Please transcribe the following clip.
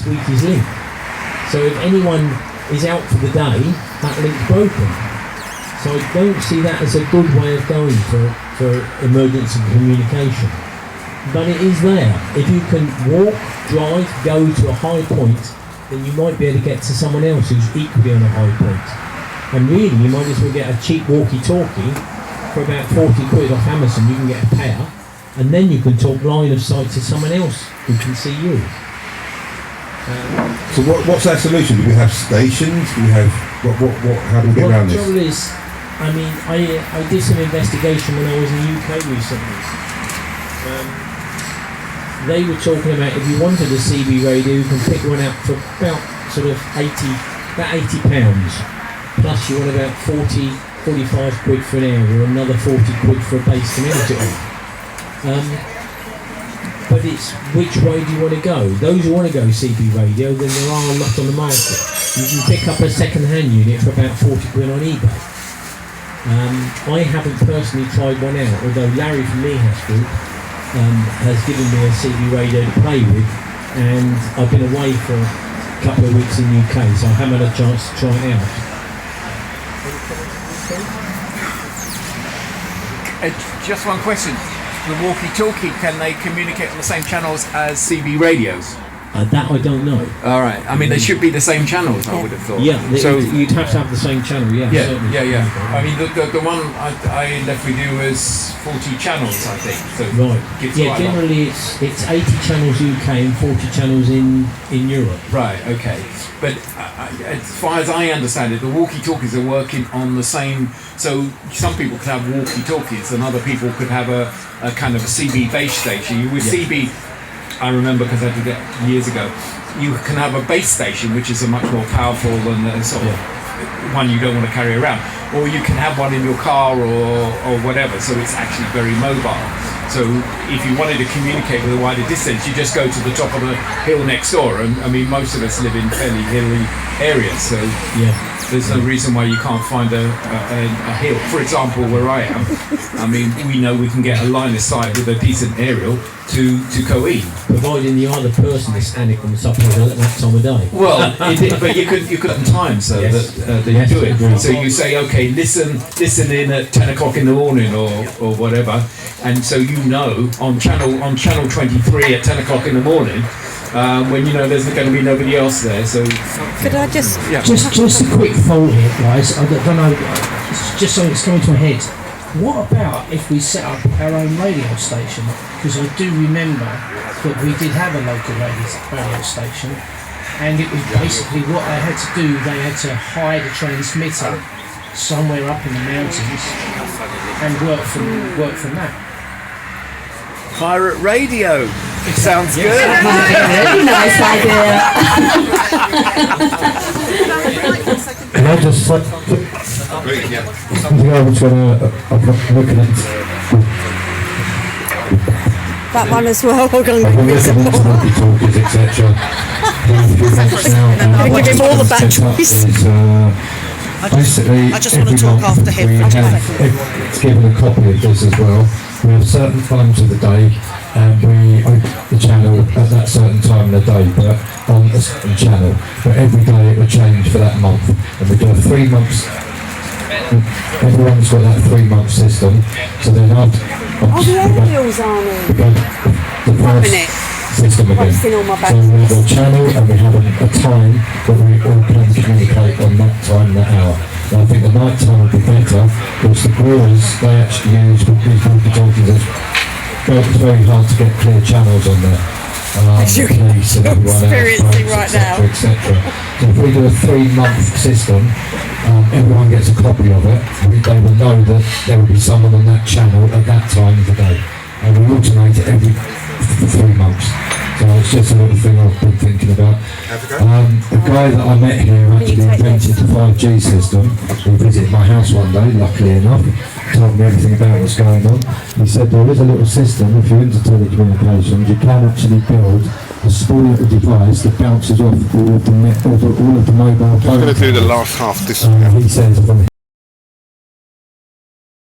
tweak his link. So if anyone is out for the day, that link's broken. So I don't see that as a good way of going for emergency communication. But it is there. If you can walk, drive, go to a high point, then you might be able to get to someone else who's equally on a high point. And really, you might as well get a cheap walkie-talkie for about 40 quid off Amazon. You can get a pair, and then you can talk line of sight to someone else who can see you. So what's our solution? Do we have stations? Do we have how do we get around this? The trouble is, I mean, I did some investigation when I was in the UK recently. They were talking about if you wanted a CB radio, you can pick one out for about sort of £80. Plus you want about 45 quid for an hour, or another 40 quid for a base to mount it on. But it's which way do you want to go? Those who want to go CB radio, then there are a lot on the market. You can pick up a second-hand unit for about 40 quid on eBay. I haven't personally tried one out, although Larry from Mehas Group has given me a CB radio to play with, and I've been away for a couple of weeks in the UK, so I haven't had a chance to try it out. Just one question. The walkie-talkie, can they communicate on the same channels as CB radios? That I don't know. All right. I mean, they should be the same channels, I would have thought. Yeah, so you'd have to have the same channel, yeah. Yeah. I mean, the one I left with you was 40 channels, I think. So right. Yeah, generally it's 80 channels UK and 40 channels in Europe. Right, okay. But as far as I understand it, the walkie-talkies are working on the same... So some people could have walkie-talkies and other people could have a kind of a CB base station. With CB... I remember, because I did it years ago, you can have a base station which is a much more powerful and sort of one you don't want to carry around, or you can have one in your car or whatever, so it's actually very mobile. So if you wanted to communicate with a wider distance, you just go to the top of the hill next door, and I mean most of us live in fairly hilly areas, so there's no reason why you can't find a hill. For example, where I am, I mean, we know we can get a line of sight with a decent aerial to Coe, providing the other person is standing on the top of the hill at that time of day. Well, but you could time so that you do it. So you say, okay, listen in at 10 o'clock in the morning or whatever, and so you know on channel 23 at 10 o'clock in the morning. When you know there's going to be nobody else there, so... Could I just... Yeah. Just a quick thought here, guys. I don't know, just so it's coming to my head. What about if we set up our own radio station? Because I do remember that we did have a local radio station, and it was basically what they had to do, they had to hide a transmitter somewhere up in the mountains and work from that. Pirate radio. It sounds good. Very nice idea. Can I just something I was looking at? That one as well. We're going to I've been looking into walkie-talkies, etc. give him all the batteries. Basically, I just want to talk after him. It's given a copy of this as well. We have certain times of the day, and we open the channel at that certain time of the day, but on a certain channel. But every day it will change for that month, and we do a 3 months. Everyone's got that 3-month system, so then after the aerials aren't in. the first system again. So we have a channel and we have a time that we all can communicate on that time, that hour. And I think the night time would be better, because the growers they actually use these walkie-talkies. It's very hard to get clear channels on there. As you're experiencing right now. etc. So if we do a 3-month system, everyone gets a copy of it. They will know that there will be someone on that channel at that time of the day. And we alternate it every 3 months. So it's just a little thing I've been thinking about. The guy that I met here actually invented the 5G system. He visited my house one day, luckily enough, told me everything about what's going on. He said there is a little system, if you're into telecommunications, you can actually build a small little device that bounces off all of the mobile phones. I'm going to do the last half this. He says